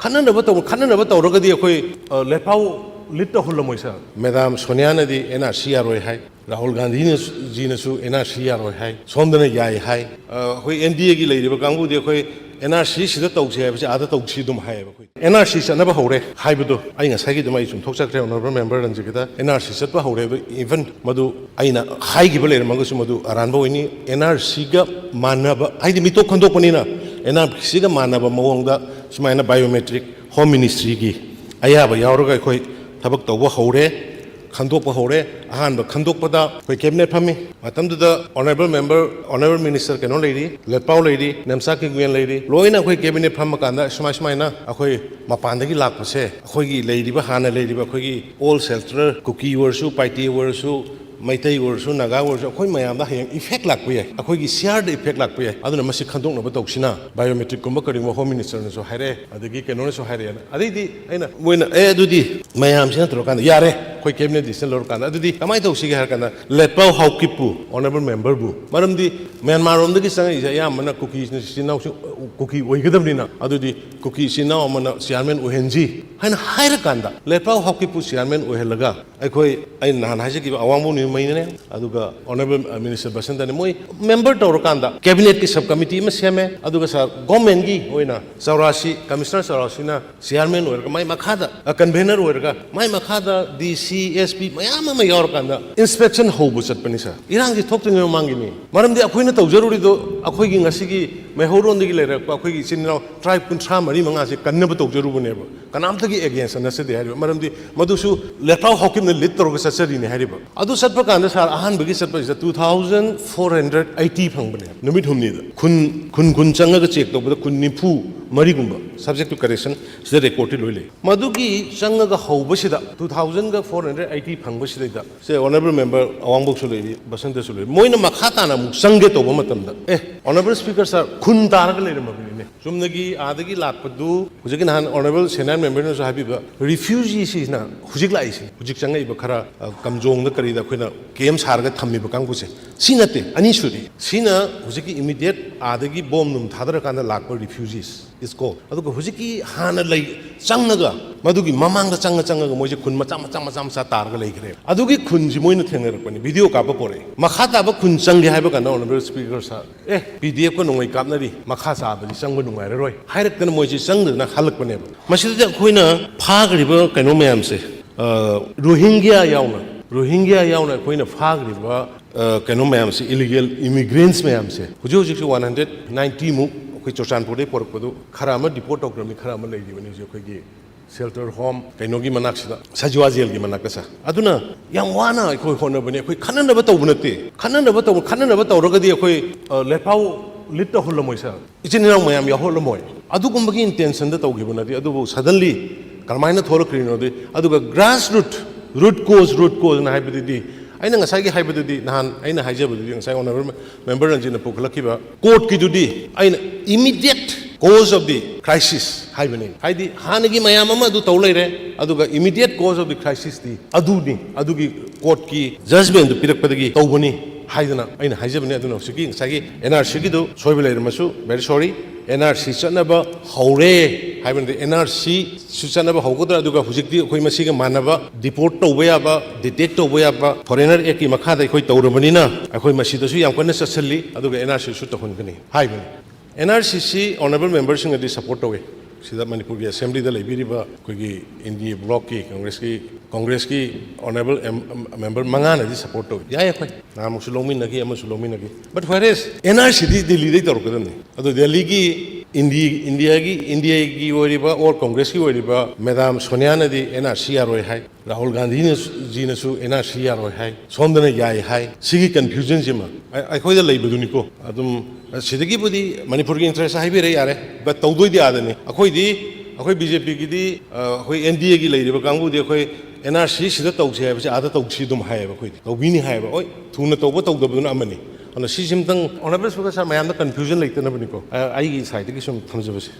खननब तौरगदी अखोई लेपाउ लिट हुल्लमोय सर मैडम सोनिया नदी एनआरसी यारोय हाय राहुल गांधी जी नसु एनआरसी यारोय हाय सोमदना याय हाय अखोई एनडीए की लेरिबा कांगुदी अखोई एनआरसी सिदा तौसे हायबसे आदा तौसी दुम हायबा अखोई एनआरसी चनब हौरे हायबदो आई ngसाई gi दमाई सुम थोकसाख्रे ऑनरेबल मेंबर रंजिकिदा एनआरसी चतबा हौरे इवन मदु आइना हायगिबा लेरमंगसु मदु अरानबा ओइनी एनआरसी गा मानबा आइदि मितो खंदोकपनिना एनआरसी गा मानबा मवंगदा सुमाइना बायोमेट्रिक होम मिनिस्ट्री की अयाबा यावरगा अखोई थबक तौबा हौरे खंदोक हौरे अहानब खंदोकपदा अखोई कैबिनेट फमी मतमदुदा ऑनरेबल मिनिस्टर केनो लेरी लेटपाउ लेरी नेमसा की गुयन लेरी लोइना अखोई कैबिनेट फम कांदा सुमाइना अखोई मपानदगी लाकपसे अखोईगी लेरिबा हाना लेरिबा अखोईगी all shelter cookie वर्सु पाइटी वर्सु Meitei वर्सु Naga वर्सु अखोई मयामदा हयंग इफेक्ट लाकपा याय अखोईगी सियार इफेक्ट लाकपा याय अदुना मसि खंदोकनबा तौसिना बायोमेट्रिक कुंबा करिंगो होम मिनिस्टर नसो हायरे अदगी केनोनसो हायरे अदीदी अइना मोइना अदुदी मयामसिना तरोकान यारे अखोई कैबिनेट डिसीजन लौरकान अदुदी कमाय तौसिगे हारकान लेटपाउ हाउकिपु ऑनरेबल मेंबर बु मरमदी म्यांमार रोमदगी संगै यामना कुकी सिनाउसु कुकी ओइगदमनिना अदुदी कुकी सिनाउ अमना चेयरमैन ओहेनजी हायना हायरकांदा लेटपाउ हाउकिपु चेयरमैन ओहेलगा अखोई अइ नान हाइजगिबा अवांगबु मैंने ऑनरेबल मिनिस्टर बसंत ने मोई मेंबर तौरकांदा कैबिनेट की सब कमिटी में सेमे सर गवर्नमेंट की चौरासी कमिश्नर चौरासीना चेयरमैन माई मखादा कन्वेनर माई मखादा डीसी एसपी मयाम अमा यावरकांदा इंस्पेक्शन होबु चटपनी सर इरांग जी थोक्तंग मांगिनी मरमदि अखोइना तौजरुरिदो अखोइगी ngasiगी मेहौरोंदगी लेरक अखोइगी चिन्नाव ट्राइब 35 से कन्नब तौजरुबनेब कनामतगी एगेंस्ट नसदे हारिबा मरमदि मदुसु लेटाउ हॉकिमने लिट तौरग सचरिने हारिबा अदु सत्प कांदा सर अहानबगी सत्पसिदा 2480 फंगबने नुमित हुमनिदा खुन चंगगा चेक तौबदा खुन निफु मरिगुंबा सब्जेक्ट टू करेक्शन सिदा रेकॉर्ड लोइले मदुगी चंगगा हौबसिदा 2480 फंगबसिदा से ऑनरेबल मेंबर अवांगबोक्सु लेरि बसंतसु लेरि मोइना मखाताना मु संगे तौबा मतमदा ऑनरेबल स्पीकर सर खुन तारगा लेरमबने चुमनगी आदगी लापदु हुजिक नहान ऑनरेबल सेनेट मेंबर नसु हाबिबा रिफ्यूजी सिना हुजिक लाइसि हुजिक चंगैबा खरा कमजोंग करीदा अखोइना केम सारगा थम्मिबा कांगुसे सिनते अनिसुदि सिना हुजिक इमीडिएट आदगी बॉम्ब नुम थादरकांदा लाकपा रिफ्यूजीज इसको अदुग हुजिकी हाना लै चंगनगा मदुगी ममांगदा चंगगा मोइजे खुन मचा तारगा लैखरे अदुगी खुनजि मोइना थेंगरकपनि वीडियो कापा पोरे मखा ताबा खुन चंगे हाइबा काना ऑनरेबल स्पीकर सा पीडीएफ को नोंगै कापनारि मखा साबदि चंगबा नुंगाइररोय हाइरकना मोइजे चंगदना हलकपनेबा मसिदा अखोइना फागरिबा कैनो मयामसे रोहिंग्या यावना अखोइना फागरिबा कैनो मयामसे इलीगल इमिग्रेंट्स मयामसे हुजिक 190 मु अखोइ चोचानपुरदे पोरकपदु खरा अमा डिपोर्ट तौग्रमनि खरा अमा लैदिबनि जे अखोइगी शेल्टर होम कैनोगी मनाक्सिदा सजवा जेल की मनाकसा अदुना याम वाना अखोइ होनबनि अखोइ खननब तौबनते खननब तौरगदी अखोइ लेपाउ लिट हुल्लमोय सर इचिनिनाव मयाम याहोल्लमोय अदुगुंबगी इंटेंशन द तौगिबनदि अदुबु सडनली करमाइना थोरक्रिनोदि अदुगा ग्रास रूट कोज ना हाइबदि अइना ngसाई हाइबदि नहान अइना हाइजबदि ngसाई ऑनरेबल मेंबर रंजिना पुखलकिबा कोर्ट की दुदि अइना immediate cause of the crisis हाइबनि हाइदि हानगी मयाम अमा अदु तौ लेरे अदुगा immediate cause of the crisis दि अदुगी कोर्ट की जजमेंट दु पिरकपदगी तौबनि हाइदना अइना हाइजबनि अदुना सिगी ngसाई एनआरसी की दु सोइबे लेरमसु वेरी सॉरी एनआरसी चनबा हौरे हाइबनि एनआरसी सुचनबा हौगदरा अदुगा हुजिकदि अखोइ मसिगा मानबा डिपोर्ट तौबा याबा डिटेक्ट तौबा याबा फॉरेनर एक की मखादा अखोइ तौरबनिना अखोइ मसिदसु याम कन्ना ससल्ली अदुगा एनआरसी सु तहनगनि हाइबनि एनआरसी ऑनरेबल मेंबर सिंगदि सपोर्ट तौवे सिदा मणिपुर की असेंबली दा लेबिरिबा कोई इंडिया ब्लॉक की कांग्रेस की ऑनरेबल मेंबर मंगानदि सपोर्ट तौवे याय अखोइ नामुसु लोमिनगी अमसु लोमिनगी बट व्हेरेस एनआरसी दि दिल्ली दे तौरकदनि अदु दिल्ली की इंडिया की ओरिबा और कांग्रेस की ओरिबा मैडम सोनिया नदी एनआरसी यारोय हाय राहुल गांधी जी नसु एनआरसी यारोय हाय सोमदना याय हाय सिगी कंफ्यूजन जिमा अखोइदा लेबदुनिको अदुम सिदगी बुदी मणिपुर की इंटरेस्ट हाइबेरे यारे बट तौदोइदि आदने अखोइ बीजेपी की दी अखोइ एनडीए की लेरिबा कांगुदि अखोइ एनआरसी सिदा तौसे हाइबसे आदा तौसी दुम हाइबा अखोइ तौबिनि हाइबा ओइ थुना तौबा तौदबदुना अमनि अन सिसिमतंग ऑनरेबल स्पीकर सर मयामदा कंफ्यूजन लेतनबनिको आई साइड की सुम थमजबसे